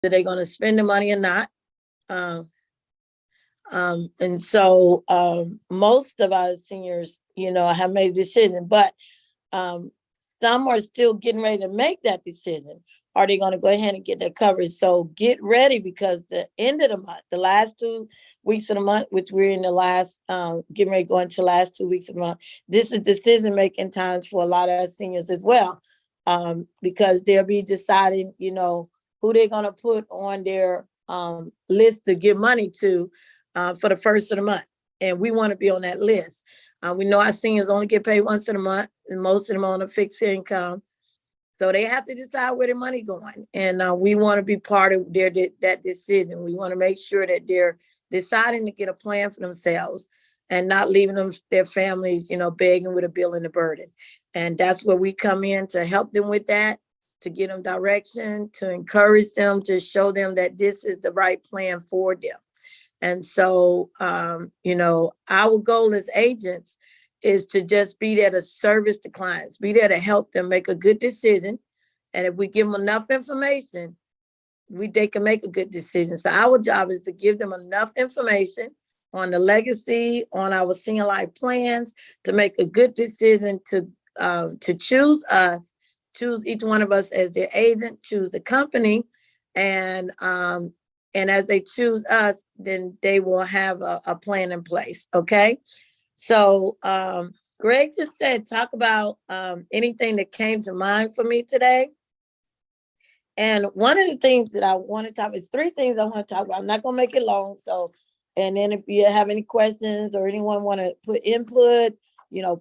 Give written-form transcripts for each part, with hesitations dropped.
that they're going to spend the money or not. Um, and so most of our seniors, have made a decision, but um, some are still getting ready to make that decision. Are they going to go ahead and get that coverage? So get ready, because the end of the month, the last 2 weeks of the month, which we're in the last, getting ready to go into the last 2 weeks of the month, this is decision making times for a lot of our seniors as well, because they'll be deciding, who they're going to put on their list to give money to for the first of the month. And we want to be on that list. We know our seniors only get paid once in a month, and most of them on a fixed income. So they have to decide where their money going. And we want to be part of that decision. We want to make sure that they're deciding to get a plan for themselves and not leaving their families, begging with a bill and a burden. And that's where we come in to help them with that, to give them direction, to encourage them, to show them that this is the right plan for them. And so, our goal as agents is to just be there to service the clients, be there to help them make a good decision. And if we give them enough information, they can make a good decision. So our job is to give them enough information on the legacy, on our senior life plans, to make a good decision, to choose us, choose each one of us as their agent, choose the company, and as they choose us, then they will have a plan in place. Okay. So Greg just said, talk about anything that came to mind for me today. And one of the things that I want to talk is 3 things I want to talk about. I'm not going to make it long. So, and then if you have any questions or anyone want to put input,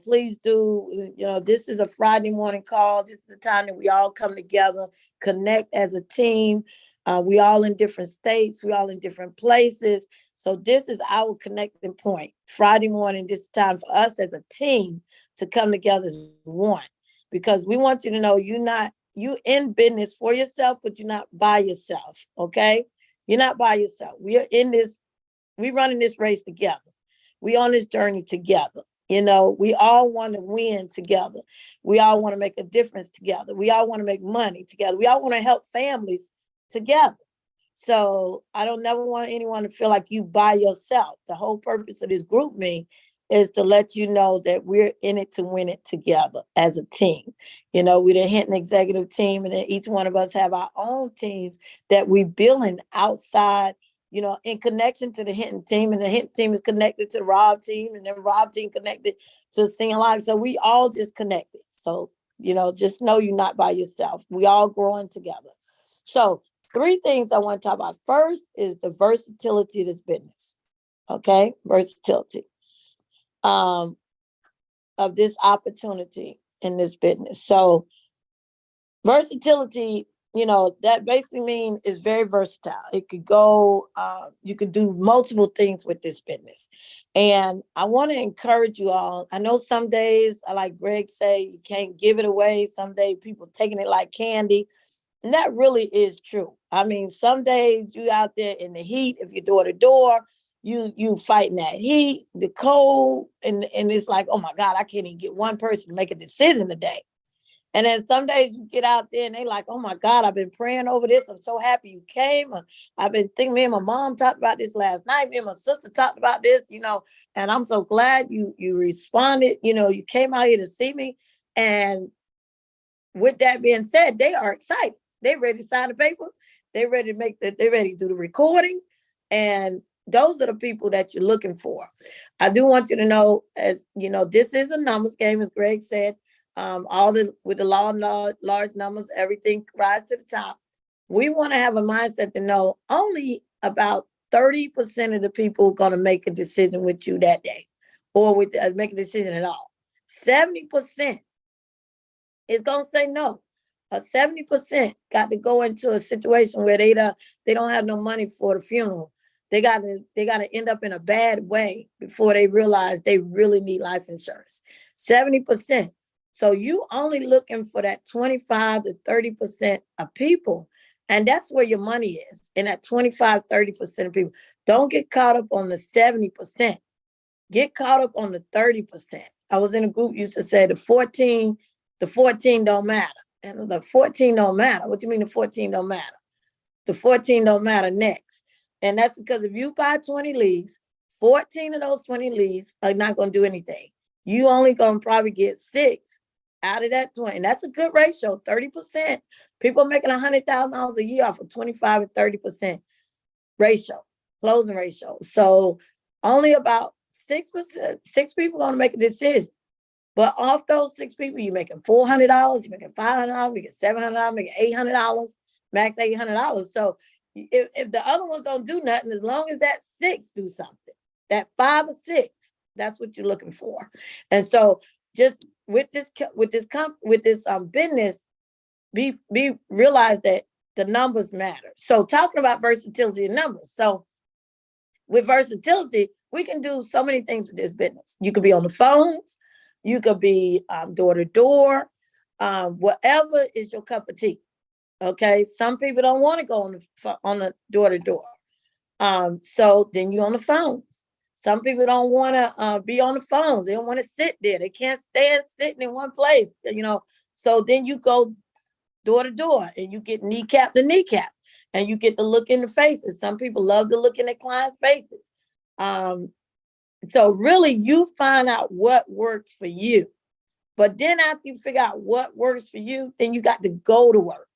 please do. This is a Friday morning call. This is the time that we all come together, connect as a team. We all in different states. We all in different places. So this is our connecting point. Friday morning, this is time for us as a team to come together as one, because we want you to know you in business for yourself, but you're not by yourself. Okay. You're not by yourself. We are in this. We running this race together. We on this journey together. We all want to win together. We all want to make a difference together. We all want to make money together. We all want to help families together. So I don't never want anyone to feel like you by yourself. The whole purpose of this group me is to let you know that we're in it to win it together as a team. We're the Hinton executive team, and then each one of us have our own teams that we building outside, in connection to the Hinton team, and the Hinton team is connected to the Rob team, and then Rob team connected to Senior Life. So we all just connected. So, just know you're not by yourself. We all growing together. So 3 things I want to talk about. First is the versatility of this business. Okay. Versatility of this opportunity in this business. So versatility, that basically means it's very versatile. It could go, you could do multiple things with this business. And I want to encourage you all. I know some days, like Greg say, you can't give it away. Some days people taking it like candy. And that really is true. I mean, some days you out there in the heat, if you're door to door, you fighting that heat, the cold, and it's like, oh my God, I can't even get one person to make a decision today. And then some days you get out there and they like, oh my God, I've been praying over this. I'm so happy you came. I've been thinking, me and my mom talked about this last night. Me and my sister talked about this, and I'm so glad you responded. You came out here to see me. And with that being said, they are excited. They ready to sign the paper. They ready to they ready to do the recording. And those are the people that you're looking for. I do want you to know, as this is a numbers game, as Greg said. With the law and large numbers, everything rise to the top. We want to have a mindset to know only about 30% of the people are going to make a decision with you that day, or make a decision at all. 70% is going to say no. 70% got to go into a situation where they don't have no money for the funeral. They got to end up in a bad way before they realize they really need life insurance. 70%. So you only looking for that 25 to 30% of people. And that's where your money is. And that 25, 30% of people. Don't get caught up on the 70%. Get caught up on the 30%. I was in a group used to say the 14 don't matter. And the 14 don't matter. What do you mean the 14 don't matter? The 14 don't matter next. And that's because if you buy 20 leads, 14 of those 20 leads are not going to do anything. You only going to probably get 6 out of that 20. And that's a good ratio, 30%. People making $100,000 a year off of 25 and 30% ratio, closing ratio. So only about 6%, 6 people going to make a decision. But off those 6 people, you're making $400, you're making $500, you're making $700, you're making $800, max $800. So if the other ones don't do nothing, as long as that 6 do something, that 5 or 6, that's what you're looking for. And so just with this business, be realize that the numbers matter. So talking about versatility in numbers. So with versatility, we can do so many things with this business. You could be on the phones, you could be door to door, whatever is your cup of tea. Okay, some people don't want to go on the door to door. So then you're on the phones. Some people don't want to be on the phones. They don't want to sit there. They can't stand sitting in one place, So then you go door to door and you get kneecap to kneecap and you get to look in the faces. Some people love to look in their clients' faces. So really you find out what works for you. But then after you figure out what works for you, then you got to go to work.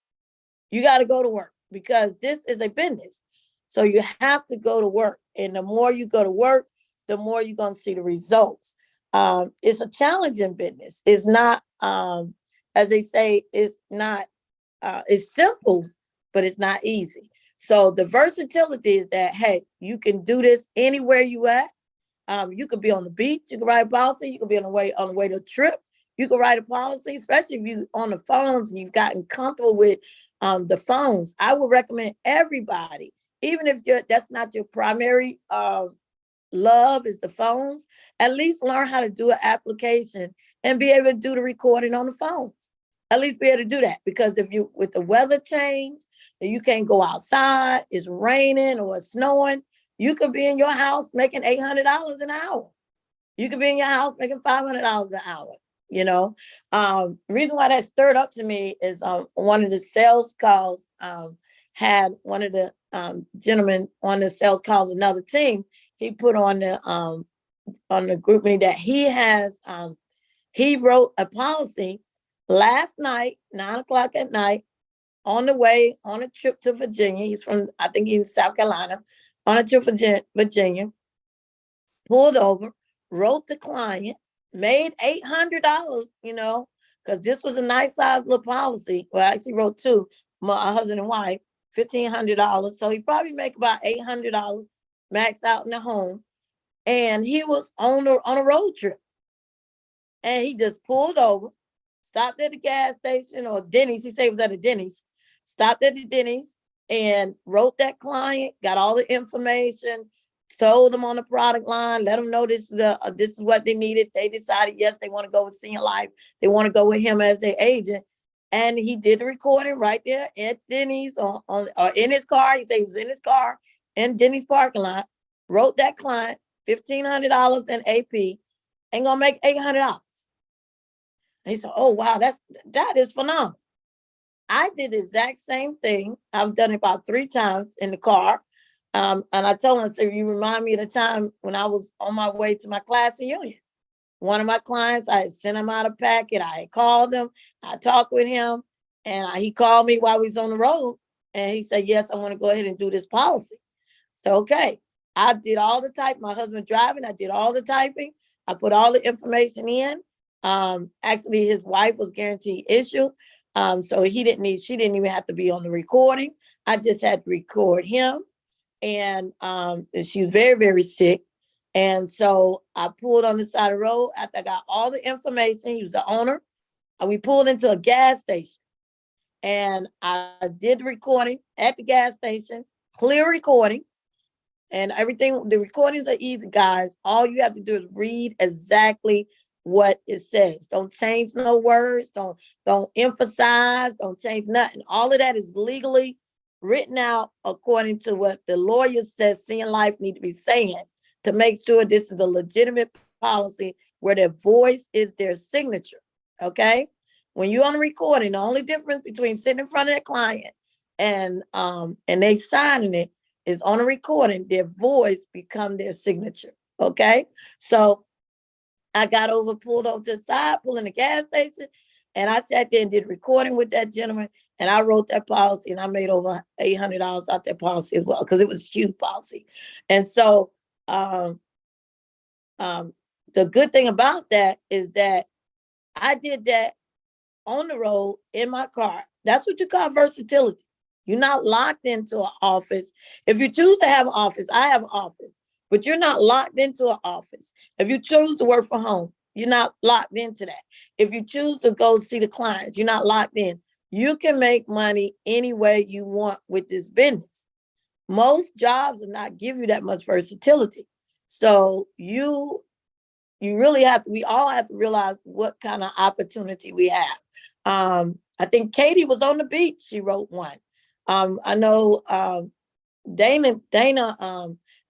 You got to go to work because this is a business. So you have to go to work. And the more you go to work, the more you're going to see the results. It's a challenging business. It's not, as they say, it's not, it's simple, but it's not easy. So the versatility is that, hey, you can do this anywhere you at. You could be on the beach, you can write a policy, you could be on the way to a trip, you can write a policy, especially if you're on the phones and you've gotten comfortable with the phones. I would recommend everybody, even if that's not your primary love is the phones, at least learn how to do an application and be able to do the recording on the phones. At least be able to do that, because if you, with the weather change, and you can't go outside, it's raining or it's snowing, you could be in your house making $800 an hour. You could be in your house making $500 an hour. Reason why that stirred up to me is one of the sales calls had one of the gentlemen on the sales calls, another team, he put on the group meeting that he has, he wrote a policy last night, 9:00 at night, on the way on a trip to Virginia. He's from, I think he's in South Carolina, on a trip to Virginia, pulled over, wrote the client, made $800, because this was a nice size little policy. Well, I actually wrote 2, my husband and wife, $1,500. So he probably make about $800 maxed out in the home. And he was on a road trip. And he just pulled over, stopped at the gas station or Denny's. He said it was at a Denny's. Stopped at the Denny's and wrote that client, got all the information, sold them on the product line, let them know this is what they needed. They decided, yes, they want to go with Senior Life. They want to go with him as their agent. And he did the recording right there at Denny's or in his car. He said he was in his car in Denny's parking lot, wrote that client $1,500 in AP, and gonna make $800. And he said, oh, wow, that is phenomenal. I did the exact same thing. I've done it about 3 times in the car. And I told him, I said, you remind me of the time when I was on my way to my class reunion. One of my clients, I had sent him out a packet. I had called him. I talked with him. And he called me while we was on the road. And he said, yes, I want to go ahead and do this policy. So, okay. I did all the typing. My husband driving. I did all the typing. I put all the information in. Actually, his wife was guaranteed issue. So she didn't even have to be on the recording. I just had to record him. And she was very, very sick. And so I pulled on the side of the road after I got all the information. He was the owner. And we pulled into a gas station. And I did the recording at the gas station, clear recording. And everything, the recordings are easy, guys. All you have to do is read exactly what it says. Don't change no words. Don't emphasize. Don't change nothing. All of that is legally written out according to what the lawyer says Senior Life need to be saying to make sure this is a legitimate policy where their voice is their signature. Okay. When you're on a recording, the only difference between sitting in front of the client and they signing it, is on a recording, their voice become their signature. Okay. So I got pulled over to the side, pulling the gas station, and I sat there and did recording with that gentleman, and I wrote that policy, and I made over $800 out that policy as well, because it was a huge policy. And so um, um, the good thing about that is that I did that on the road in my car. That's what you call versatility. You're not locked into an office. If you choose to have an office, I have an office, but you're not locked into an office. If you choose to work from home, you're not locked into that. If you choose to go see the clients, you're not locked in. You can make money any way you want with this business. Most jobs do not give you that much versatility. So you really have to, we all have to realize what kind of opportunity we have. I think Katie was on the beach. She wrote one. I know Dana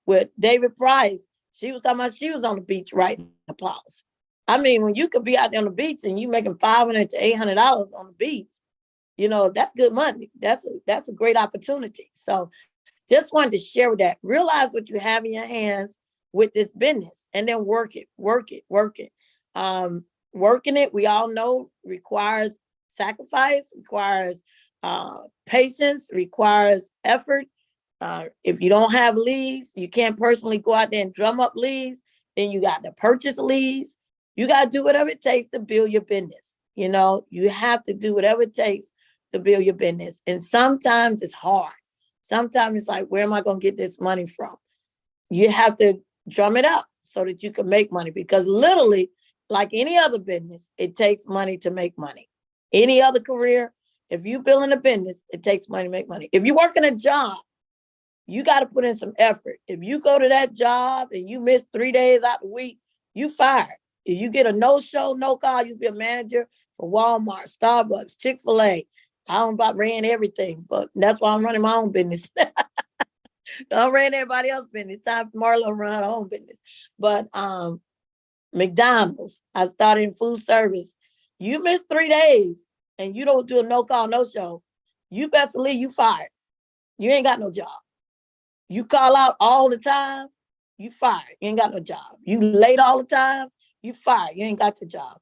with David Price, she was talking about she was on the beach writing the policy. I mean, when you could be out there on the beach and you making $500 to $800 on the beach, that's good money. That's a great opportunity. So just wanted to share with that. Realize what you have in your hands with this business, and then work it. Working it, we all know, requires sacrifice, requires patience, requires effort. If you don't have leads, you can't personally go out there and drum up leads. Then you got to purchase leads. You got to do whatever it takes to build your business. You have to do whatever it takes to build your business. And sometimes it's hard. Sometimes it's like, where am I going to get this money from? You have to drum it up so that you can make money, because literally, like any other business, it takes money to make money. Any other career, if you building a business, it takes money to make money. If you work in a job, you got to put in some effort. If you go to that job and you miss 3 days out the week, you fired. If you get a no-show, no call, you used to be a manager for Walmart, Starbucks, Chick-fil-A. I don't about ran everything, but that's why I'm running my own business. I ran everybody else's business. Time for Marlo to run her own business. But McDonald's, I started in food service. You miss 3 days and you don't do a no call, no show, you best believe you fired. You ain't got no job. You call out all the time, you fired. You ain't got no job. You late all the time, you fired. You ain't got your job.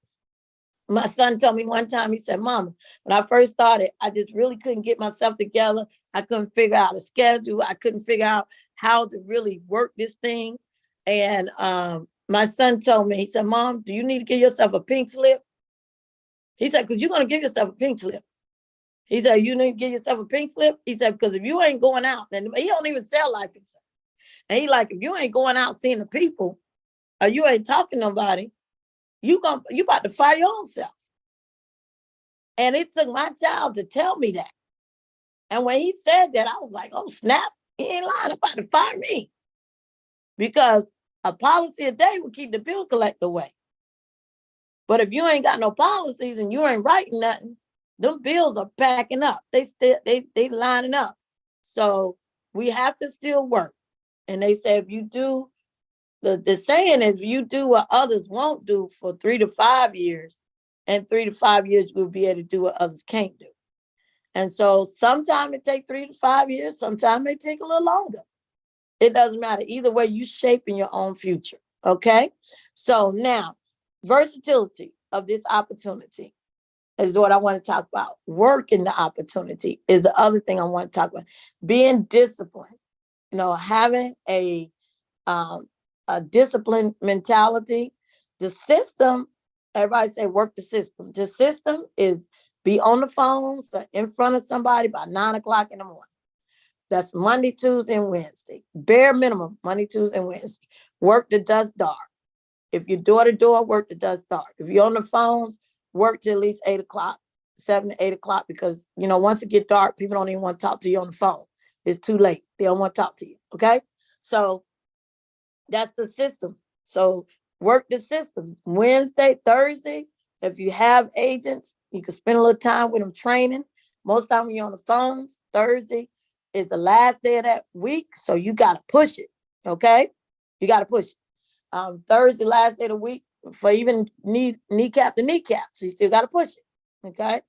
My son told me one time, he said, Mama, when I first started, I just really couldn't get myself together. I couldn't figure out a schedule. I couldn't figure out how to really work this thing. And my son told me, he said, Mom, do you need to give yourself a pink slip? He said, because you're going to give yourself a pink slip. He said, you need to give yourself a pink slip? He said, because if you ain't going out, then he don't even sell life insurance. And he like, if you ain't going out seeing the people, or you ain't talking to nobody, you about to fire your own self. And it took my child to tell me that. And when he said that, I was like, oh, snap. He ain't lying, about to fire me. Because a policy a day will keep the bill collector away. But if you ain't got no policies and you ain't writing nothing, them bills are packing up. They lining up. So we have to still work. And they say if you do, the saying is, if you do what others won't do for 3 to 5 years, and 3 to 5 years we'll be able to do what others can't do. And so sometimes it takes 3 to 5 years, sometimes it take a little longer. It doesn't matter. Either way, you shaping your own future. Okay. So now, versatility of this opportunity is what I want to talk about. Working the opportunity is the other thing I want to talk about. Being disciplined, having a disciplined mentality. The system, everybody say work the system. The system is be on the phones in front of somebody by 9 o'clock in the morning. That's Monday, Tuesday, and Wednesday. Bare minimum, Monday, Tuesday, and Wednesday. Work the dust dark. If you're door to door, work the dust dark. If you're on the phones, work till at least 8 o'clock, 7 to 8 o'clock, because, once it gets dark, people don't even want to talk to you on the phone. It's too late. They don't want to talk to you. Okay. So that's the system. So work the system. Wednesday, Thursday, if you have agents, you can spend a little time with them training. Most time when you're on the phones, Thursday is the last day of that week. So you got to push it. Okay. You got to push it. Thursday, last day of the week, for even kneecap to kneecap. So you still got to push it. Okay.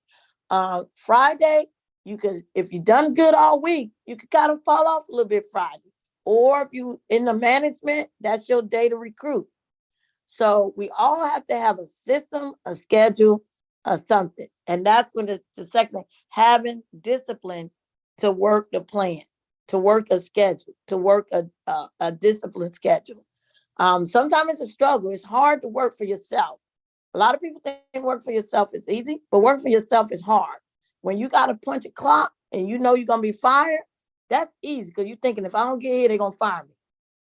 Friday, You could, if you done good all week, you could kind of fall off a little bit Friday. Or if you in the management, that's your day to recruit. So we all have to have a system, a schedule, or something. And that's when the second thing, having discipline to work the plan, to work a schedule, to work a disciplined schedule. Sometimes it's a struggle. It's hard to work for yourself. A lot of people think work for yourself is easy, but work for yourself is hard. When you got to punch a clock and you know you're going to be fired, that's easy because you're thinking, if I don't get here, they're going to fire me.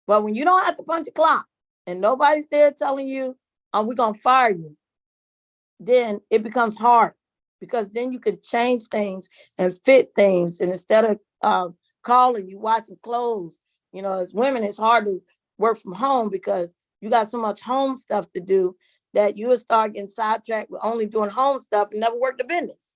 But when you don't have to punch a clock and nobody's there telling you, we're going to fire you, then it becomes hard because then you can change things and fit things. And instead of calling, you washing clothes. You know, as women, it's hard to work from home because you got so much home stuff to do that you'll start getting sidetracked with only doing home stuff and never work the business.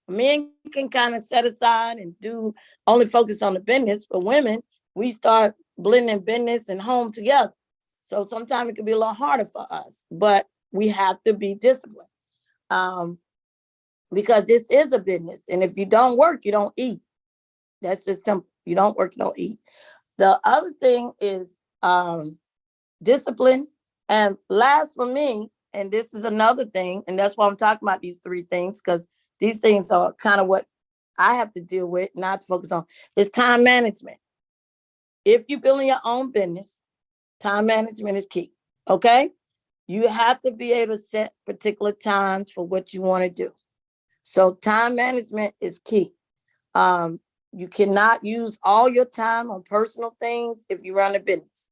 Men can kind of set aside and do only focus on the business. For women, we start blending business and home together. So sometimes it can be a little harder for us, but we have to be disciplined because this is a business. And if you don't work, you don't eat. That's just simple. You don't work, you don't eat. The other thing is discipline. And last for me, and this is another thing, and that's why I'm talking about these three things, because these things are kind of what I have to deal with, not to focus on, is time management. If you're building your own business, time management is key, okay? You have to be able to set particular times for what you want to do. So time management is key. You cannot use all your time on personal things if you run a business.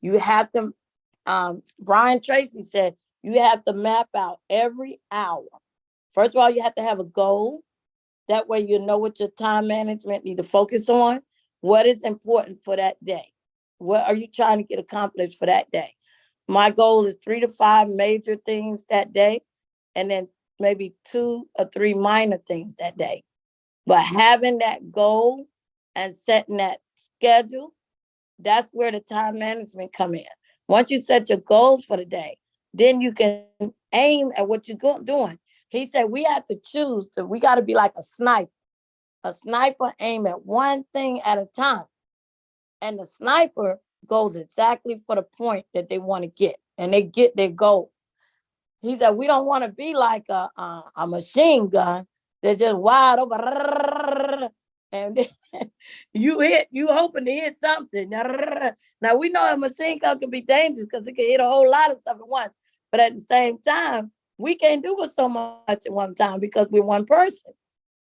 You have to, Brian Tracy said, you have to map out every hour. First of all, you have to have a goal. That way you know what your time management need to focus on. What is important for that day? What are you trying to get accomplished for that day? My goal is 3 to 5 major things that day, and then maybe 2 or 3 minor things that day. But having that goal and setting that schedule, that's where the time management come in. Once you set your goals for the day, then you can aim at what you're doing. He said we have to choose. We got to be like a sniper. A sniper aim at one thing at a time. And the sniper goes exactly for the point that they want to get. And they get their goal. He said we don't want to be like a machine gun that just wide open. And you hoping to hit something. Now we know a machine gun can be dangerous because it can hit a whole lot of stuff at once. But at the same time, we can't do it so much at one time because we're one person.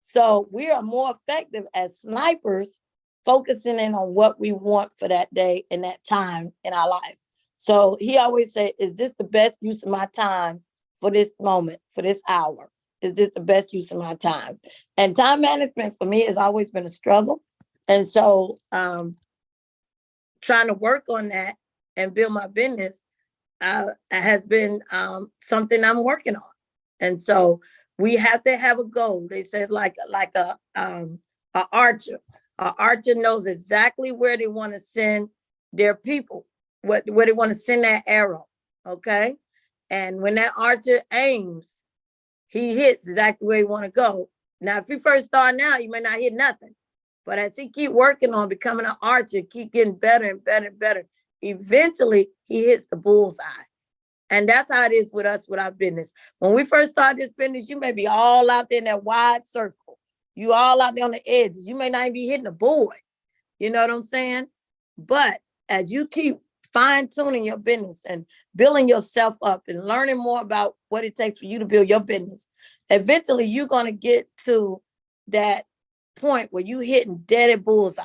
So we are more effective as snipers, focusing in on what we want for that day and that time in our life. So he always said, is this the best use of my time for this moment, for this hour? Is this the best use of my time? And time management for me has always been a struggle. And so trying to work on that and build my business has been something I'm working on. And so we have to have a goal. They said like a archer. An archer knows exactly where they want to send their people, where they want to send that arrow. Okay. And when that archer aims, he hits exactly where he want to go. Now, if you first start now, you may not hit nothing. But as he keep working on becoming an archer, keep getting better and better and better, eventually he hits the bullseye. And that's how it is with us, with our business. When we first start this business, you may be all out there in that wide circle. You all out there on the edges. You may not even be hitting a board. You know what I'm saying? But as you keep fine-tuning your business and building yourself up and learning more about what it takes for you to build your business, eventually you're going to get to that point where you hitting dead at bullseye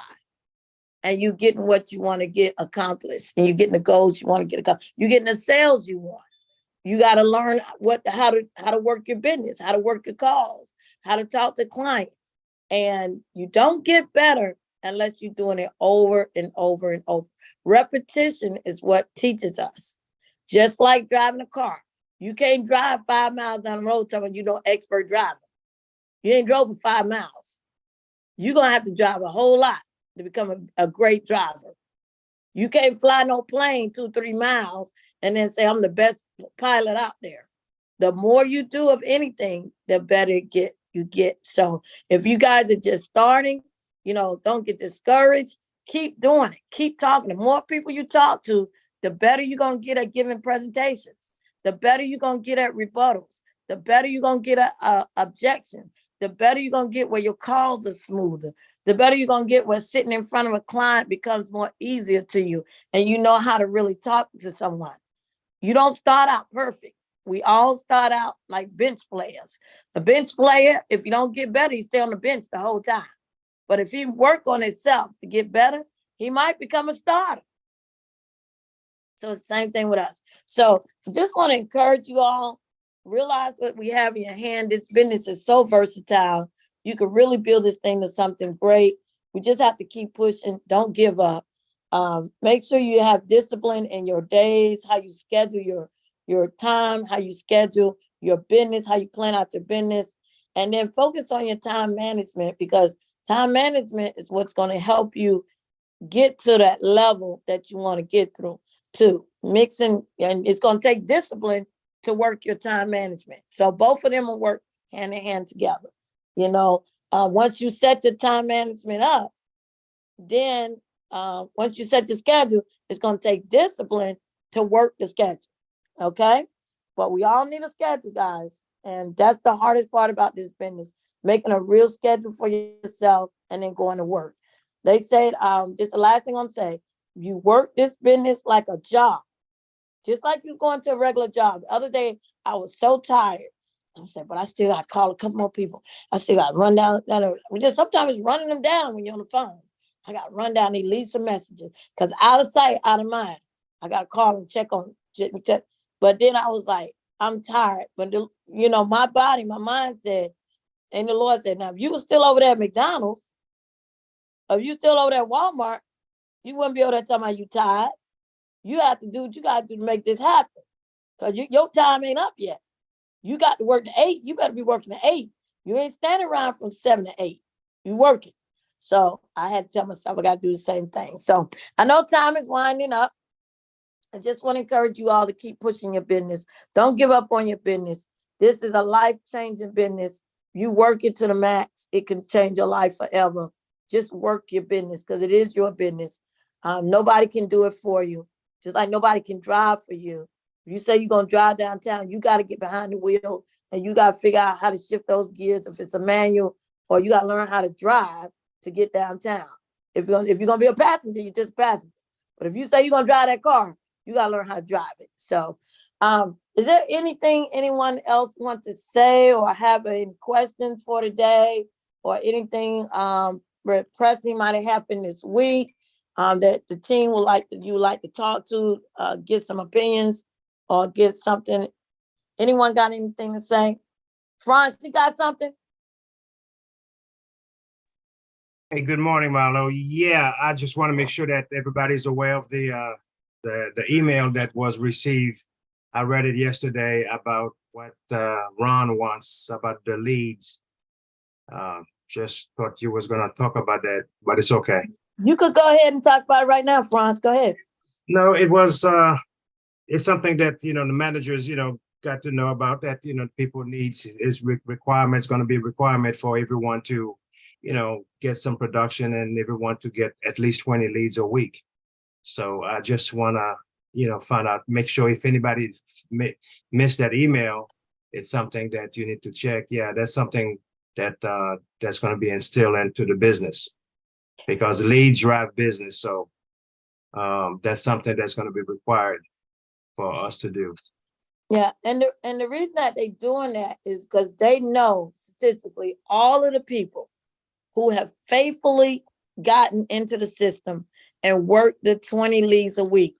and you getting what you want to get accomplished and you're getting the goals you want to get accomplished. You're getting the sales you want. You got to learn how to work your business, how to work your calls, how to talk to clients. And you don't get better unless you're doing it over and over and over. Repetition is what teaches us. Just like driving a car. You can't drive 5 miles down the road telling you know expert driver. You ain't drove for 5 miles. You're going to have to drive a whole lot to become a great driver. You can't fly no plane 2-3 miles and then say, I'm the best pilot out there. The more you do of anything, the better it gets. you get. So if you guys are just starting, don't get discouraged. Keep doing it. Keep talking. The more people you talk to, the better you're going to get at giving presentations. The better you're going to get at rebuttals. The better you're going to get at objection. The better you're going to get where your calls are smoother. The better you're going to get where sitting in front of a client becomes more easier to you. And you know how to really talk to someone. You don't start out perfect. We all start out like bench players. A bench player, if you don't get better, he stay on the bench the whole time. But if he work on himself to get better, he might become a starter. So it's the same thing with us. So just want to encourage you all, realize what we have in your hand. This business is so versatile. You can really build this thing to something great. We just have to keep pushing. Don't give up. Make sure you have discipline in your days, how you schedule your time, how you schedule your business, how you plan out your business, and then focus on your time management, because time management is what's going to help you get to that level that you want to get through to mixing. And it's going to take discipline to work your time management. So both of them will work hand in hand together. Once you set your time management up, then once you set your schedule, it's going to take discipline to work the schedule. Okay. But we all need a schedule, guys. And that's the hardest part about this business, making a real schedule for yourself and then going to work. They said, this is the last thing I'm saying. You work this business like a job, just like you going to a regular job. The other day, I was so tired. I said, but I still got to call a couple more people. I still got to run down. Sometimes it's running them down when you're on the phone. I got to run down and leave some messages, because out of sight, out of mind. I got to call and check. But then I was like, I'm tired. But, my body, my mind said, and the Lord said, now, if you were still over there at McDonald's, or if you still over there at Walmart, you wouldn't be able to tell me you tired. You have to do what you got to do to make this happen, because your time ain't up yet. You got to work to 8. You better be working to 8. You ain't standing around from 7 to 8. You working. So I had to tell myself I got to do the same thing. So I know time is winding up. I just want to encourage you all to keep pushing your business. Don't give up on your business. This is a life-changing business. You work it to the max, it can change your life forever. Just work your business, because it is your business. Nobody can do it for you, just like nobody can drive for you. If you say you're going to drive downtown, you got to get behind the wheel and you got to figure out how to shift those gears, if it's a manual, or you got to learn how to drive to get downtown. If you're going to be a passenger, you're just a passenger. But if you say you're going to drive that car, you got to learn how to drive it. So is there anything anyone else wants to say or have any questions for today, or anything pressing might have happened this week that the team would like to talk to, get some opinions or get something? Anyone got anything to say? Franz, you got something? Hey, good morning, Marlo. Yeah, I just want to make sure that everybody's aware of the email that was received. I read it yesterday about what Ron wants about the leads. Just thought you was going to talk about that, but it's okay. You could go ahead and talk about it right now, Franz. Go ahead. No, it's something that, the managers, got to know about, that, people needs is requirements, going to be a requirement for everyone to, get some production, and everyone to get at least 20 leads a week. So I just want to, find out, make sure if anybody missed that email, it's something that you need to check. Yeah, that's something that that's going to be instilled into the business, because leads drive business. So that's something that's going to be required for us to do. Yeah, and the reason that they're doing that is because they know statistically all of the people who have faithfully gotten into the system and worked the 20 leads a week,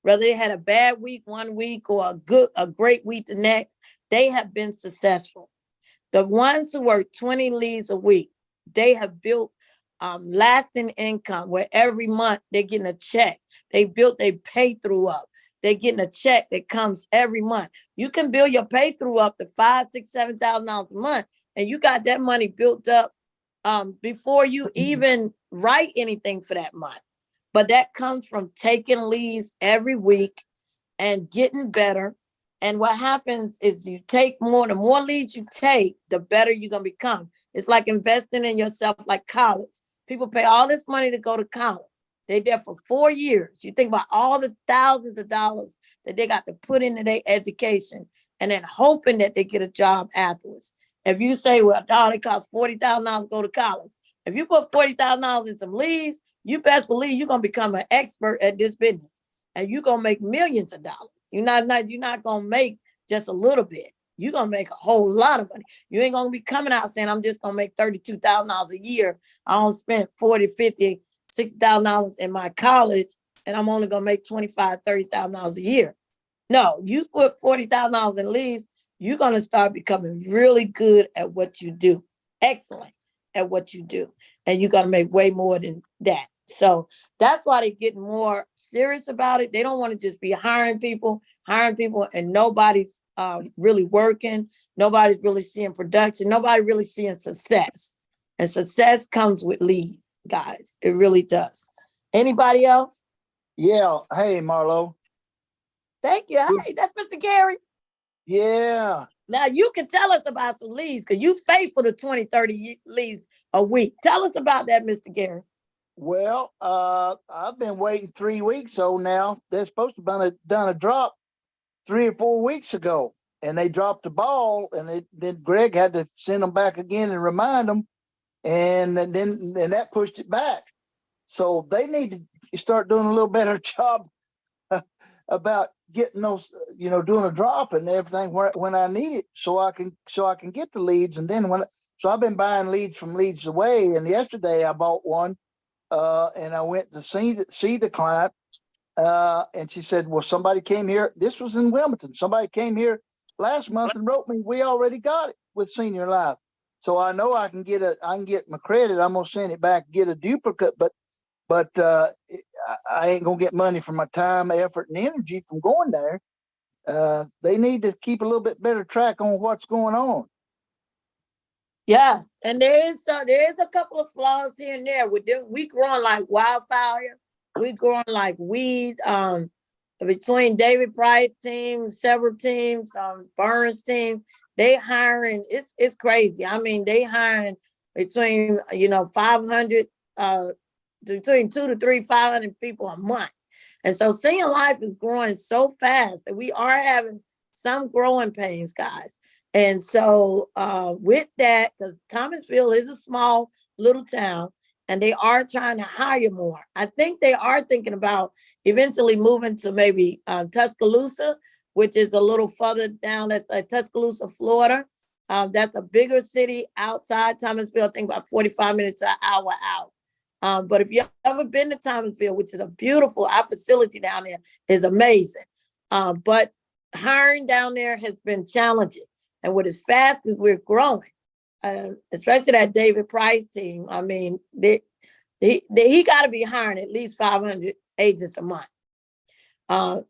whether they had a bad week one week or a great week the next, they have been successful. The ones who work 20 leads a week, they have built lasting income, where every month they're getting a check. They built their pay through up. They're getting a check that comes every month. You can build your pay through up to $5,000, $6,000, $7,000 a month, and you got that money built up before you even write anything for that month. But that comes from taking leads every week and getting better And what happens is you take more, the more leads you take, the better you're going to become. It's like investing in yourself, like college. People pay all this money to go to college. They're there for 4 years. You think about all the thousands of dollars that they got to put into their education and then hoping that they get a job afterwards. If you say, well, dog, it costs $40,000 to go to college. If you put $40,000 in some leads, you best believe you're going to become an expert at this business and you're going to make millions of dollars. You're not gonna make just a little bit. You're gonna make a whole lot of money. You ain't gonna be coming out saying, I'm just gonna make $32,000 a year. I don't spend 40, 50, $60,000 in my college, and I'm only gonna make $25,000, $30,000 a year. No, you put $40,000 in leads, you're gonna start becoming really good at what you do, excellent at what you do, and you're gonna make way more than that. So that's why they're getting more serious about it. They don't want to just be hiring people, and nobody's really working. Nobody's really seeing production. Nobody really seeing success. And success comes with leads, guys. It really does. Anybody else? Yeah. Hey, Marlo. Thank you. Hey, that's Mr. Gary. Yeah. Now you can tell us about some leads because you faithful to 20, 30 leads a week. Tell us about that, Mr. Gary. Well, I've been waiting 3 weeks. So now they're supposed to have done a drop 3 or 4 weeks ago, and they dropped the ball, and then Greg had to send them back again and remind them, and then that pushed it back. So they need to start doing a little better job about getting those, doing a drop and everything when I need it, so I can get the leads. And then so I've been buying leads from Leads Away, and yesterday I bought one, and I went to see the client, and she said, well, somebody came here. This was in Wilmington. Somebody came here last month and wrote me, we already got it with Senior Life. So I know I can get my credit. I'm gonna send it back, get a duplicate, but I ain't gonna get money for my time, effort, and energy from going there. They need to keep a little bit better track on what's going on. Yeah, and there is a couple of flaws here and there. We growing like wildfire. We growing like weed. Between David Price team, several teams, Burns team, they hiring. It's crazy. I mean, they hiring between 500 between 2 to 3 500 people a month. And so Senior Life is growing so fast that we are having some growing pains, guys. And so with that, because Thomasville is a small little town, and they are trying to hire more. I think they are thinking about eventually moving to maybe Tuscaloosa, which is a little further down. That's Tuscaloosa, Florida. That's a bigger city outside Thomasville. I think about 45 minutes to an hour out. But if you've ever been to Thomasville, which is our facility down there is amazing. But hiring down there has been challenging. And with as fast as we're growing, especially that David Price team, I mean, he got to be hiring at least 500 agents a month.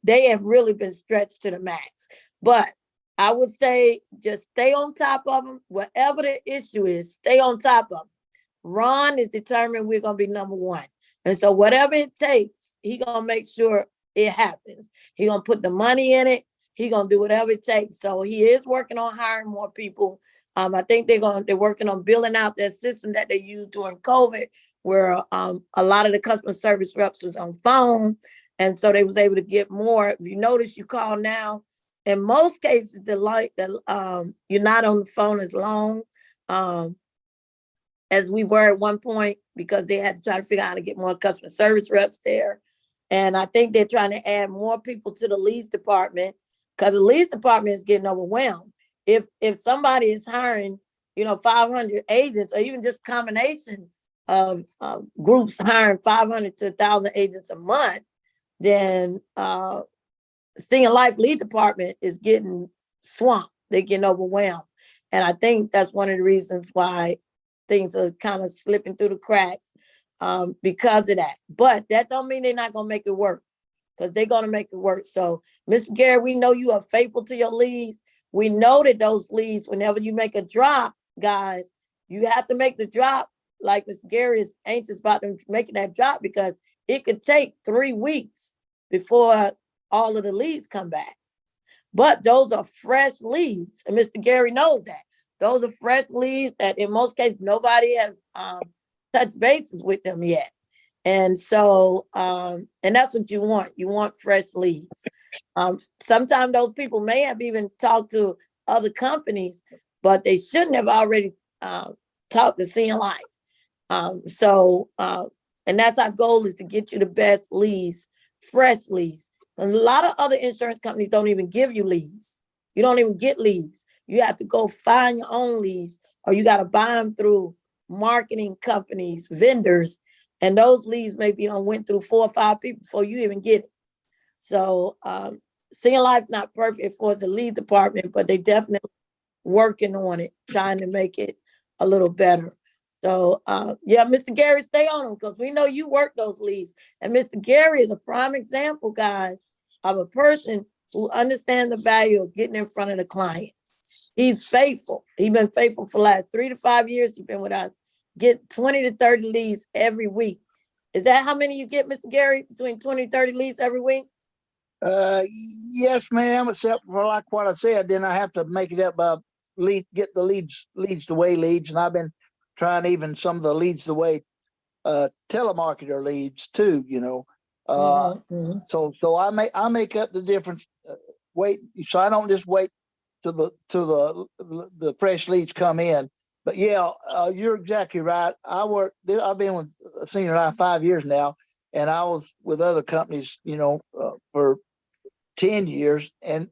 They have really been stretched to the max. But I would say just stay on top of them. Whatever the issue is, stay on top of them. Ron is determined we're going to be number one. And so whatever it takes, he's going to make sure it happens. He's going to put the money in it. He's going to do whatever it takes. So he is working on hiring more people. I think they're working on building out their system that they used during COVID, where a lot of the customer service reps was on phone. And so they was able to get more. If you notice, you call now, in most cases, you're not on the phone as long as we were at one point, because they had to try to figure out how to get more customer service reps there. And I think they're trying to add more people to the leads department, because the leads department is getting overwhelmed. If somebody is hiring, 500 agents, or even just combination of groups hiring 500 to 1,000 agents a month, then Senior Life lead department is getting swamped. They're getting overwhelmed. And I think that's one of the reasons why things are kind of slipping through the cracks because of that. But that don't mean they're not going to make it work, because they're going to make it work. So, Mr. Gary, we know you are faithful to your leads. We know that those leads, whenever you make a drop, guys, you have to make the drop. Like Mr. Gary is anxious about them making that drop, because it could take 3 weeks before all of the leads come back. but those are fresh leads. And Mr. Gary knows that. Those are fresh leads that in most cases, nobody has touched bases with them yet. And so, and that's what you want. You want fresh leads. Sometimes those people may have even talked to other companies, but they shouldn't have already talked to Senior Life. And that's our goal, is to get you the best leads, fresh leads. And a lot of other insurance companies don't even give you leads. You don't even get leads. You have to go find your own leads, or you got to buy them through marketing companies, vendors, and those leads maybe went through 4 or 5 people before you even get it. So Senior Life's not perfect for the lead department, but they definitely working on it, trying to make it a little better. So yeah, Mr. Gary, stay on them, because we know you work those leads. And Mr. Gary is a prime example, guys, of a person who understands the value of getting in front of the client. He's faithful. He's been faithful for the last 3 to 5 years. He's been with us. Get 20 to 30 leads every week. Is that how many you get, Mr. Gary? Between 20 to 30 leads every week? Yes, ma'am. Except for like what I said, then I have to make it up by get the leads the way leads, and I've been trying even some of the leads the way telemarketer leads too. So I make up the difference. Wait, so I don't just wait till the fresh leads come in. But yeah, you're exactly right. I've been with Senior Life 5 years now, and I was with other companies, for 10 years, and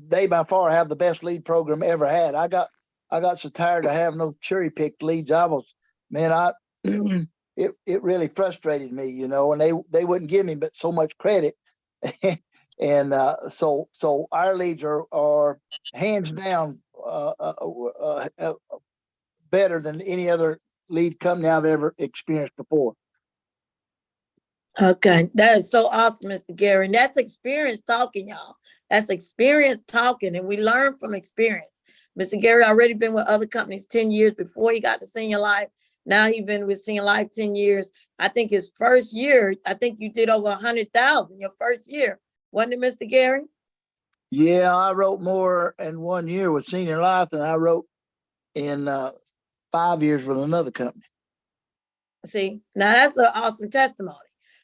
they by far have the best lead program ever had. I got so tired of having those cherry picked leads. It really frustrated me, and they wouldn't give me but so much credit. And so our leads are hands down better than any other lead company I've ever experienced before. Okay, that is so awesome, Mr. Gary. And that's experience talking, y'all. That's experience talking, and we learn from experience. Mr. Gary already been with other companies 10 years before he got to Senior Life. Now he's been with Senior Life 10 years. I think his first year, I think you did over 100,000 your first year. Wasn't it, Mr. Gary? Yeah, I wrote more in 1 year with Senior Life than I wrote in 5 years with another company. See, now that's an awesome testimony.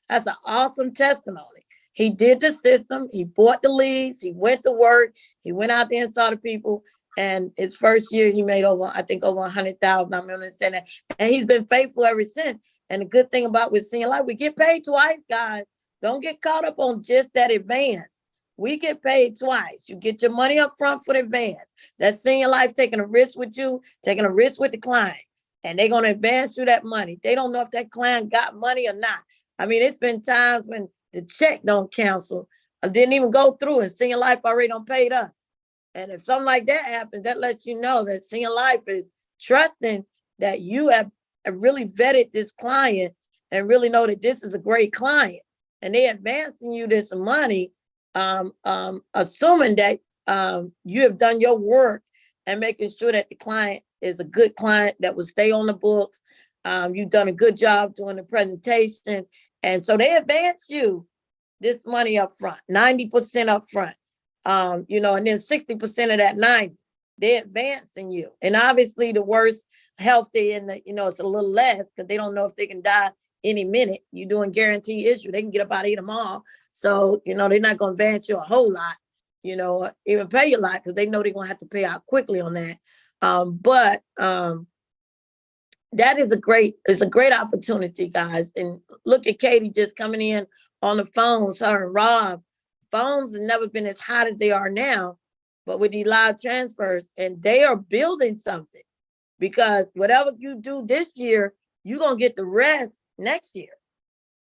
That's an awesome testimony. He did the system. He bought the leads. He went to work. He went out there and saw the people. And his first year, he made over 100,000. I'm understand that. And he's been faithful ever since. And the good thing about with Senior Life, we get paid twice, guys. Don't get caught up on just that advance. We get paid twice. You get your money up front for the advance. That's Senior Life taking a risk with you, taking a risk with the client. And they're going to advance you that money. They don't know if that client got money or not. I mean, it's been times when the check don't cancel, or didn't even go through, and Senior Life already don't paid us. And if something like that happens, that lets you know that Senior Life is trusting that you have really vetted this client and really know that this is a great client. And they advancing you this money, assuming that you have done your work and making sure that the client is a good client that will stay on the books. You've done a good job doing the presentation. And so they advance you this money up front, 90% up front, and then 60% of that 90, they're advancing you. And obviously the worse health they in, it's a little less because they don't know if they can die any minute. You're doing guarantee issue. They can get up out of here tomorrow. So, they're not going to advance you a whole lot, even pay you a lot, because they know they're going to have to pay out quickly on that. But that is it's a great opportunity, guys. And look at Katie just coming in on the phones, her and Rob. Phones have never been as hot as they are now, but with these live transfers, and they are building something, because whatever you do this year, you're going to get the rest next year.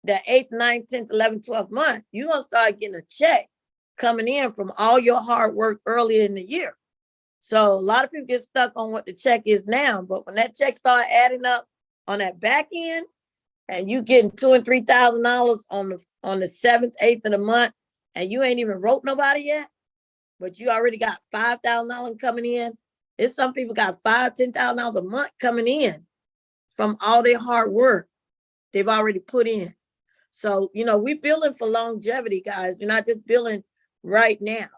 That 8th, 9th, 10th, 11th, 12th month, you're going to start getting a check coming in from all your hard work earlier in the year. So a lot of people get stuck on what the check is now, but when that check start adding up on that back end, and you getting $2,000 and $3,000 on the 7th, 8th of the month, and you ain't even wrote nobody yet, but you already got $5,000 coming in. It's some people got $5,000, $10,000 a month coming in from all their hard work they've already put in. So we're building for longevity, guys. We're not just building right now.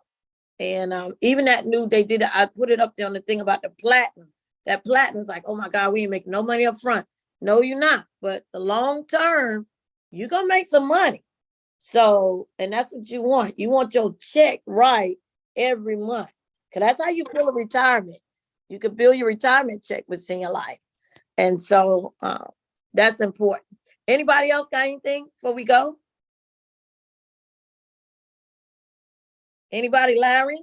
And even that new, they did, I put it up there on the thing about the platinum. That platinum is like, oh my God, we ain't making no money up front. No, you're not. But the long term, you're going to make some money. So, and that's what you want. You want your check right every month. Because that's how you build a retirement. You can build your retirement check with Senior Life. And so that's important. Anybody else got anything before we go? Anybody, Larry?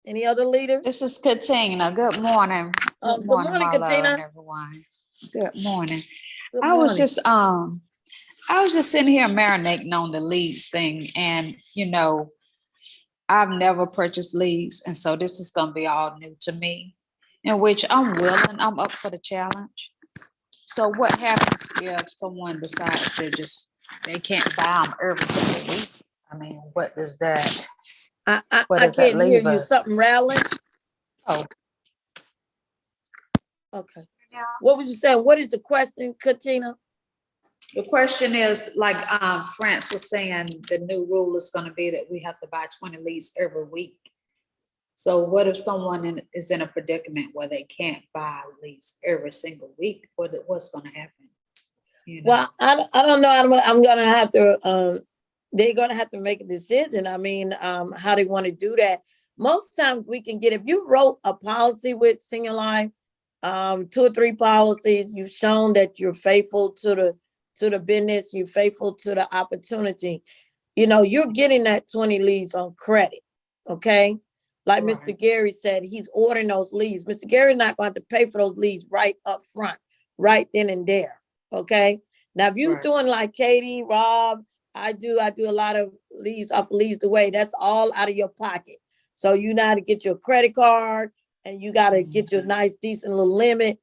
Any other leaders? This is Katina. Good morning. Good morning, Marlo, Katina. and everyone. Good morning. Good I was morning. just sitting here marinating on the leads thing, and I've never purchased leads, and so this is gonna be all new to me, in which I'm up for the challenge. So what happens if someone decides they can't buy them every single week? I mean, what does that? I What does that can't hear leave you. us? Something rattling. Oh, Okay. What was you saying? What is the question, Katina? the question is, like France was saying, the new rule is going to be that we have to buy 20 leads every week. So what if someone is in a predicament where they can't buy leads every single week? What's going to happen? Well, I don't know. I'm going to have to, they're going to have to make a decision. I mean, how they want to do that. Most times we can get, if you wrote a policy with Senior Life, 2 or 3 policies, you've shown that you're faithful to the business, you're faithful to the opportunity, you're getting that 20 leads on credit. Okay. Like Right. Mr. Gary said, he's ordering those leads. Mr. Gary's not going to have to pay for those leads right up front, right then and there. Okay. Now, if you're doing like Katie, Rob, I do a lot of leads off Leads the Way. That's all out of your pocket. So you know how to get your credit card, and you got to get your nice, decent little limit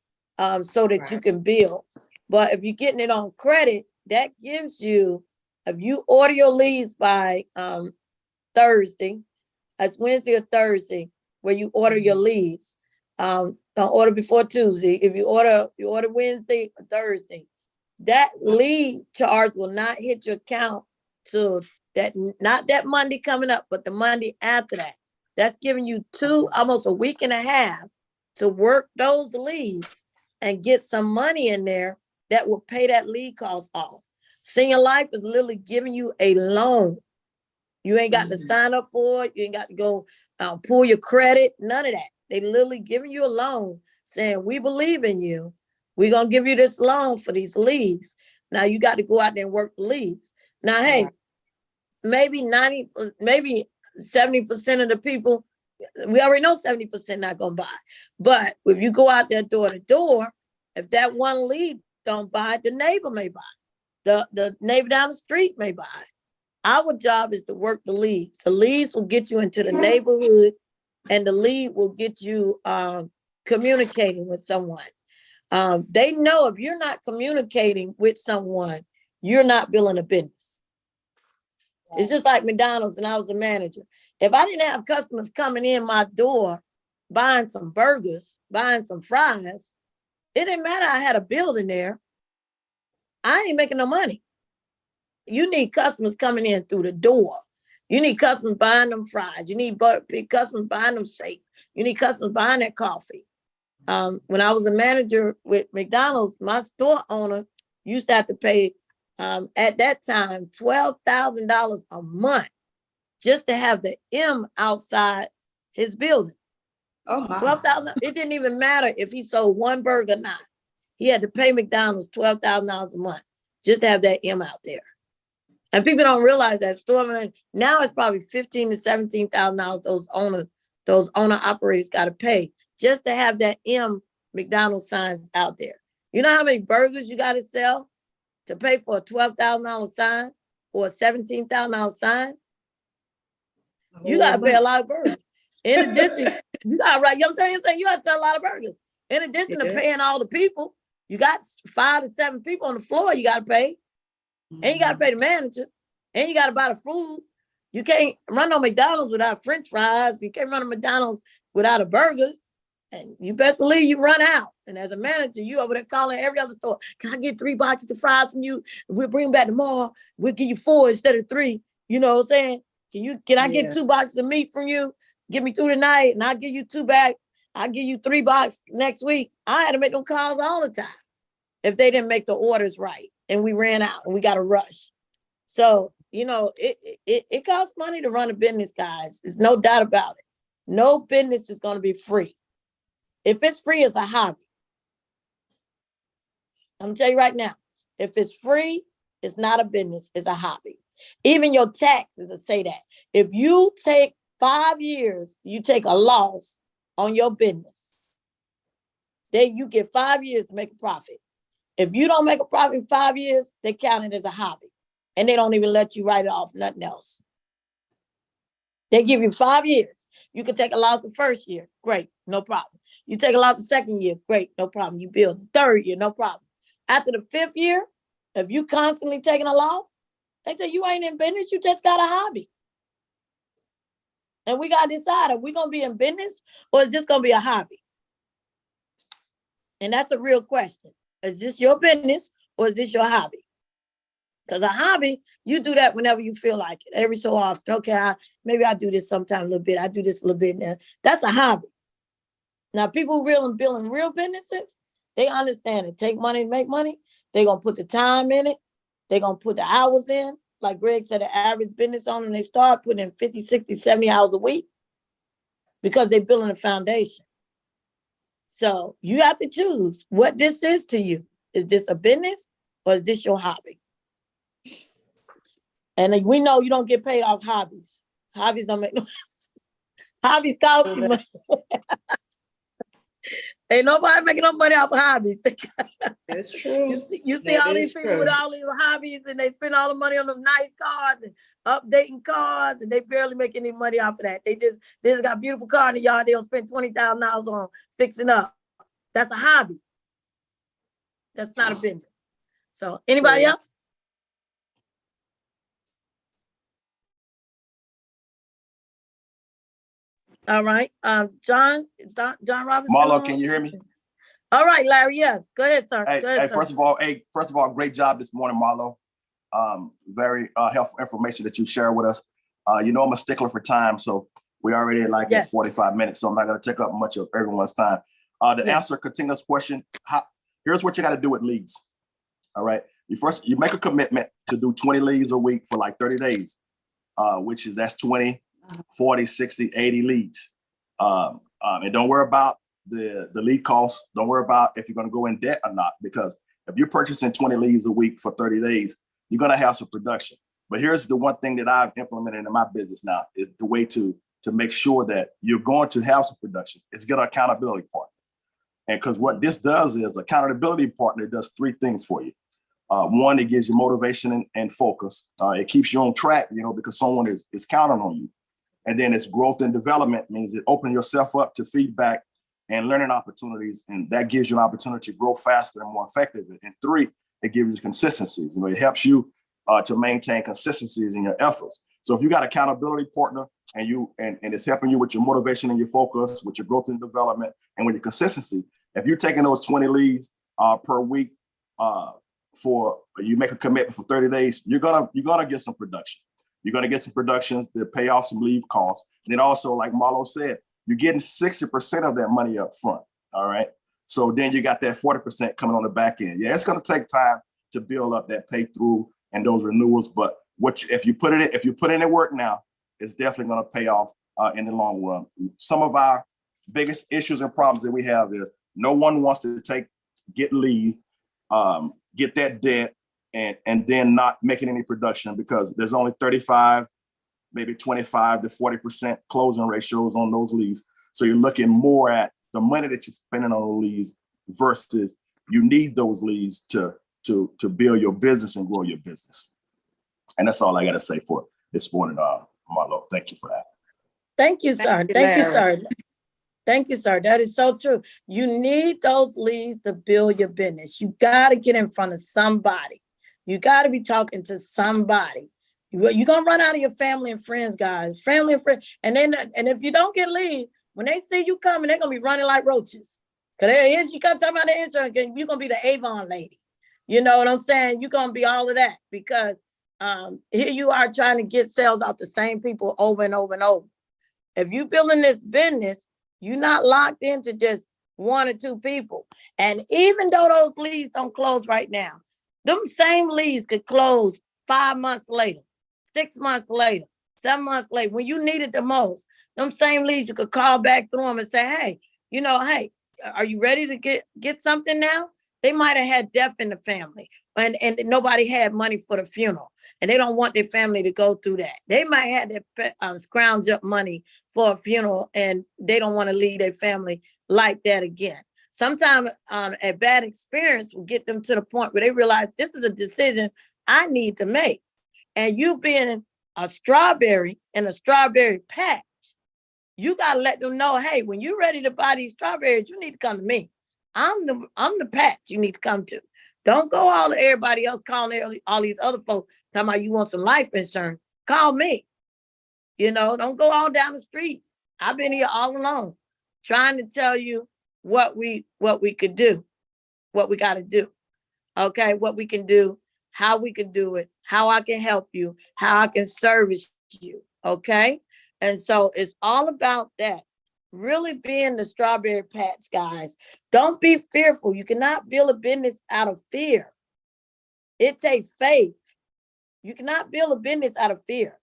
so that you can build. But if you're getting it on credit, that gives you, if you order your leads by Thursday, that's Wednesday or Thursday, where you order your leads. Don't order before Tuesday. If you order Wednesday or Thursday, that lead charge will not hit your account till not that Monday coming up, but the Monday after that. That's giving you almost a week and a half to work those leads and get some money in there that will pay that lead cost off. Senior Life is literally giving you a loan. You ain't got to sign up for it. You ain't got to go pull your credit, none of that. They literally giving you a loan saying, we believe in you. We're going to give you this loan for these leads. Now you got to go out there and work the leads. Now, hey, maybe 70% of the people, we already know 70% not going to buy. But if you go out there door to door, if that one lead don't buy, the neighbor may buy. The neighbor down the street may buy. Our job is to work the leads. The leads will get you into the neighborhood, and the lead will get you communicating with someone. They know if you're not communicating with someone, you're not building a business. It's just like McDonald's, and I was a manager. If I didn't have customers coming in my door, buying some burgers, buying some fries, it didn't matter. I had a building there. I ain't making no money. You need customers coming in through the door. You need customers buying them fries. You need customers buying them shakes. You need customers buying that coffee. When I was a manager with McDonald's, my store owner used to have to pay, at that time, $12,000 a month just to have the M outside his building. Oh my. $12,000. It didn't even matter if he sold one burger or not. He had to pay McDonald's $12,000 a month just to have that M out there. And people don't realize that now it's probably $15,000 to $17,000 those owner operators got to pay just to have that M McDonald's signs out there. You know how many burgers you got to sell to pay for a $12,000 sign or a $17,000 sign? You got to pay a lot of burgers. In addition, you got right. You know what I'm saying? You got to sell a lot of burgers. In addition to paying all the people, you got 5 to 7 people on the floor you got to pay. And you got to pay the manager, and you got to buy the food. You can't run on McDonald's without French fries. You can't run on McDonald's without a burger. And you best believe you run out. And as a manager, you over there calling every other store. Can I get 3 boxes of fries from you? We'll bring them back tomorrow. We'll give you 4 instead of 3. You know what I'm saying? Can I get 2 boxes of meat from you? Give me 2 tonight, and I'll give you 2 back. I'll give you 3 boxes next week. I had to make them calls all the time if they didn't make the orders right, and we ran out and we got to rush. So, you know, it costs money to run a business, guys. There's no doubt about it. No business is going to be free. If it's free, it's a hobby. I'm gonna tell you right now, if it's free, it's not a business, it's a hobby. Even your taxes will say that. If you take 5 years, you take a loss on your business, then you get 5 years to make a profit. If you don't make a profit in 5 years, they count it as a hobby. And they don't even let you write it off, nothing else. They give you 5 years. You can take a loss the first year, great, no problem. You take a loss the second year, great, no problem. You build the third year, no problem. After the 5th year, if you constantly taking a loss, they say you ain't in business, you just got a hobby. And we got to decide, are we going to be in business or is this going to be a hobby? And that's a real question. Is this your business or is this your hobby? Because a hobby, you do that whenever you feel like it, every so often. Okay, maybe I do this sometime a little bit. I do this a little bit now. That's a hobby. Now, people who building real businesses, they understand it. Take money to make money. They're going to put the time in it. They're going to put the hours in. Like Greg said, the average business owner, they start putting in 50, 60, 70 hours a week because they're building a foundation. So you have to choose what this is to you. Is this a business or is this your hobby? And we know you don't get paid off hobbies. Hobbies don't make no hobbies cost you money. Ain't nobody making no money off of hobbies. That's true. You see all these people with all these hobbies and they spend all the money on them nice cars and updating cars and they barely make any money off of that. They just got a beautiful car in the yard. They'll spend $20,000 on fixing up. That's a hobby. That's not a business. So anybody else? All right. John Robinson. Marlo, can you hear me? All right, Larry. Yeah, go ahead, sir. Hey, Go ahead, hey, sir. first of all, great job this morning, Marlo. Very helpful information that you share with us. You know, I'm a stickler for time, so we already at 45 minutes, so I'm not going to take up much of everyone's time. To answer Katina's question, here's what you got to do with leads. All right. You make a commitment to do 20 leads a week for like 30 days, that's 20, 40, 60, 80 leads. And don't worry about the lead costs. Don't worry about if you're going to go in debt or not, because if you're purchasing 20 leads a week for 30 days, you're going to have some production. But here's the one thing that I've implemented in my business now is the way to make sure that you're going to have some production is get an accountability partner. And because what this does is accountability partner does 3 things for you. One, it gives you motivation and focus. It keeps you on track, because someone is counting on you. And then it's growth and development means it opens yourself up to feedback and learning opportunities. And that gives you an opportunity to grow faster and more effectively. And 3, it gives you consistency. It helps you to maintain consistencies in your efforts. So if you got accountability partner and it's helping you with your motivation and your focus, with your growth and development, and with your consistency, if you're taking those 20 leads per week you make a commitment for 30 days, you're gonna get some production. You're gonna get some productions that pay off some lead costs. And then also, like Marlo said, you're getting 60% of that money up front. All right. So then you got that 40% coming on the back end. Yeah, it's gonna take time to build up that pay through and those renewals. But if you put in the work now, it's definitely gonna pay off in the long run. Some of our biggest issues and problems that we have is no one wants to get lead, get that debt, and then not making any production because there's only 35, maybe 25 to 40% closing ratios on those leads. So you're looking more at the money that you're spending on the leads versus you need those leads to build your business and grow your business. And that's all I got to say for this morning, Marlo. Thank you for that. Thank you, sir. Thank you, sir. Thank you, sir. That is so true. You need those leads to build your business. You got to get in front of somebody. You got to be talking to somebody. You're going to run out of your family and friends, guys. Family and friends. And if you don't get leads, when they see you coming, they're going to be running like roaches. Because you come talking about the insurance, you're going to be the Avon lady. You know what I'm saying? You're going to be all of that because here you are trying to get sales out the same people over and over and over. If you building this business, you're not locked into just 1 or 2 people. And even though those leads don't close right now, them same leads could close 5 months later, 6 months later, 7 months later, when you need it the most. Them same leads, you could call back through them and say, hey, hey, are you ready to get something now? They might have had death in the family and nobody had money for the funeral. And they don't want their family to go through that. They might have to scrounge up money for a funeral and they don't want to leave their family like that again. Sometimes a bad experience will get them to the point where they realize this is a decision I need to make. And you being a strawberry in a strawberry patch, you got to let them know, hey, when you're ready to buy these strawberries, you need to come to me. I'm the patch you need to come to. Don't go all everybody else calling all these other folks talking about you want some life insurance. Call me. Don't go all down the street. I've been here all alone trying to tell you what we could do, what we got to do. Okay, what we can do, how we can do it, how I can help you, how I can service you. Okay. And so it's all about that. Really being the strawberry patch, guys. Don't be fearful. You cannot build a business out of fear. It takes faith. You cannot build a business out of fear.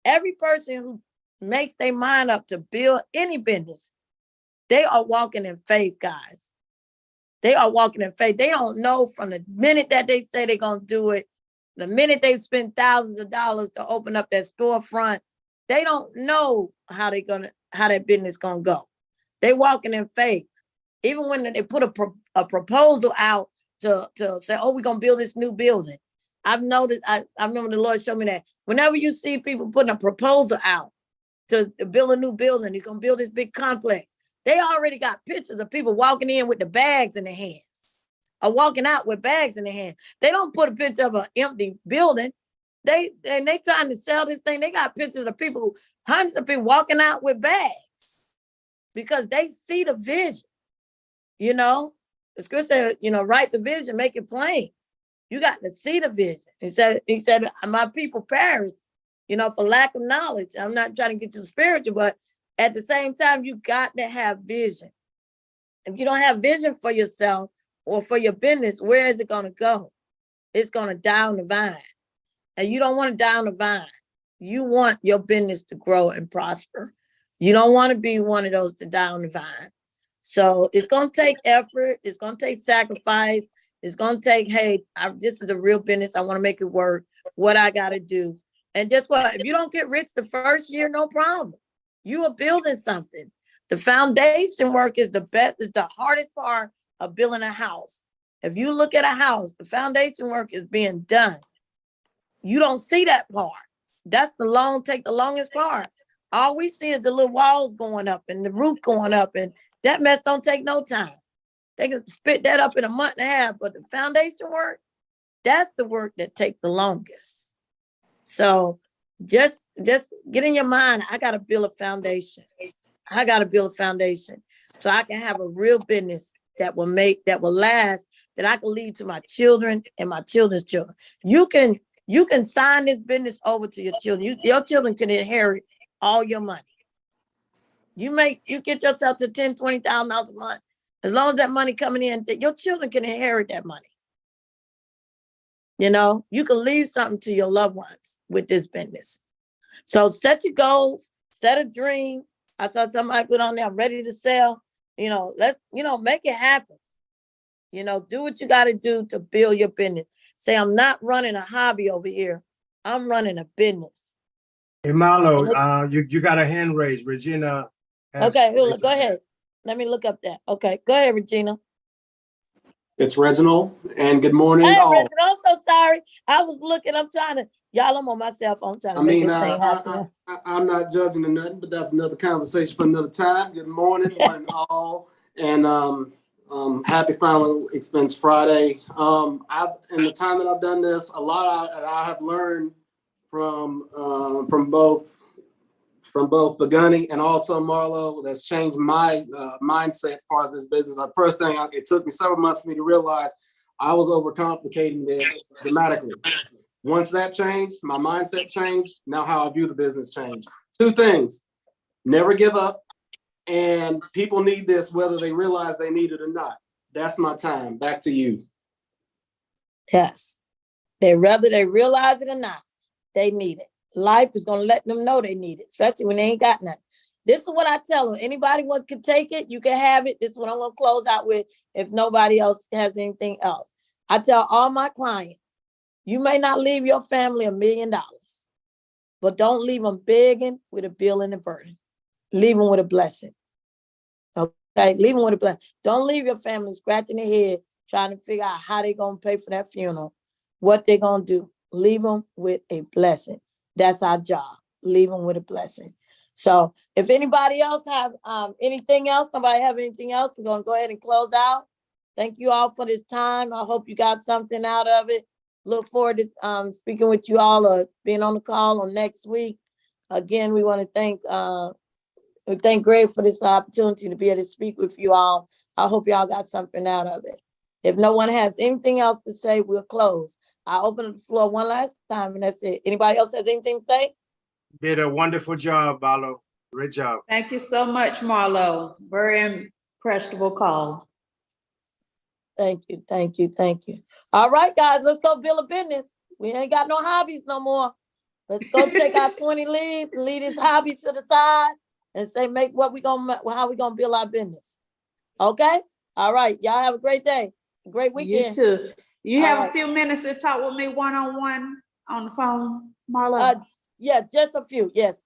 Every person who makes their mind up to build any business, they are walking in faith, guys. They are walking in faith. They don't know from the minute that they say they're going to do it, the minute they've spent thousands of dollars to open up that storefront, they don't know how that business gonna go. They walking in faith. Even when they put a proposal out to say, oh, we're gonna build this new building. I've noticed, I remember the Lord showed me that whenever you see people putting a proposal out to build a new building, you're gonna build this big complex. They already got pictures of people walking in with the bags in their hands or walking out with bags in their hands. They don't put a picture of an empty building. They trying to sell this thing. They got pictures of people, hundreds of people walking out with bags because they see the vision. The scripture said, write the vision, make it plain. You got to see the vision. He said, my people perish, for lack of knowledge. I'm not trying to get you spiritual, but at the same time, you got to have vision. If you don't have vision for yourself or for your business, where is it going to go? It's going to die on the vine. And you don't want to die on the vine. You want your business to grow and prosper. You don't want to be one of those to die on the vine. So it's going to take effort. It's going to take sacrifice. It's going to take, hey, this is a real business. I want to make it work. What I got to do. And just what? If you don't get rich the first year, no problem. You are building something. The foundation work is the best, is the hardest part of building a house. If you look at a house, the foundation work is being done. You don't see that part. That's take the longest part. All we see is the little walls going up and the roof going up, and that mess don't take no time. They can spit that up in a month and a half, but the foundation work, that's the work that takes the longest. So just get in your mind, I got to build a foundation. I got to build a foundation so I can have a real business that will last, that I can leave to my children and my children's children. You can sign this business over to your children. Your children can inherit all your money. You get yourself to $10,000, $20,000 a month. As long as that money coming in, your children can inherit that money. You can leave something to your loved ones with this business. So set your goals, set a dream. I saw somebody put on there, I'm ready to sell. Let's, make it happen. Do what you got to do to build your business. Say, I'm not running a hobby over here. I'm running a business. Hey, Marlo, you got a hand raised. Regina. Okay, go ahead. Let me look up that. Okay, go ahead, Regina. It's Reginald, and good morning. Hey, Reginald, I'm so sorry. I was looking. I'm on my cell phone trying to make this thing happen. I'm not judging or nothing, but that's another conversation for another time. Good morning, one and all, and happy Final Expense Friday. In the time that I've done this, a lot I have learned from both the Gunny and also Marlo, that's changed my mindset as far as this business. The first thing, it took me several months for me to realize I was overcomplicating this dramatically. Once that changed, my mindset changed. Now how I view the business changed. Two things: never give up, and people need this whether they realize they need it or not. That's my time. Back to you. Yes. Whether they realize it or not, they need it. Life is going to let them know they need it, especially when they ain't got nothing. This is what I tell them. Anybody wants can take it, you can have it. This is what I'm going to close out with if nobody else has anything else. I tell all my clients, you may not leave your family $1 million, but don't leave them begging with a bill and a burden. Leave them with a blessing. Okay, leave them with a blessing. Don't leave your family scratching their head trying to figure out how they're going to pay for that funeral, what they're going to do. Leave them with a blessing. That's our job. Leave them with a blessing. So if anybody else have anything else, nobody have anything else, we're going to go ahead and close out. Thank you all for this time. I hope you got something out of it. Look forward to speaking with you all or being on the call on next week. Again, we want to thank Greg for this opportunity to be able to speak with you all. I hope y'all got something out of it. If no one has anything else to say, we'll close. I'll open up the floor one last time, and that's it. Anybody else has anything to say? Did a wonderful job, Marlo. Great job. Thank you so much, Marlo. Very impressionable call. Thank you, thank you, thank you. All right, guys, let's go build a business. We ain't got no hobbies no more. Let's go take our 20 leads and leave this hobby to the side and say, how we gonna build our business. Okay? All right, y'all have a great day. Great weekend. You too. You have All right. a few minutes to talk with me one-on-one on the phone, Marlo? Yeah, just a few. Yes.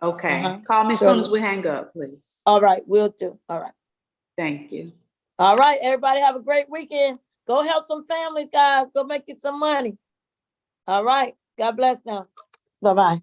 Okay. Call me as soon as we hang up, please. All right, we'll do. All right. Thank you. All right, everybody have a great weekend. Go help some families, guys. Go make you some money. All right. God bless now. Bye-bye.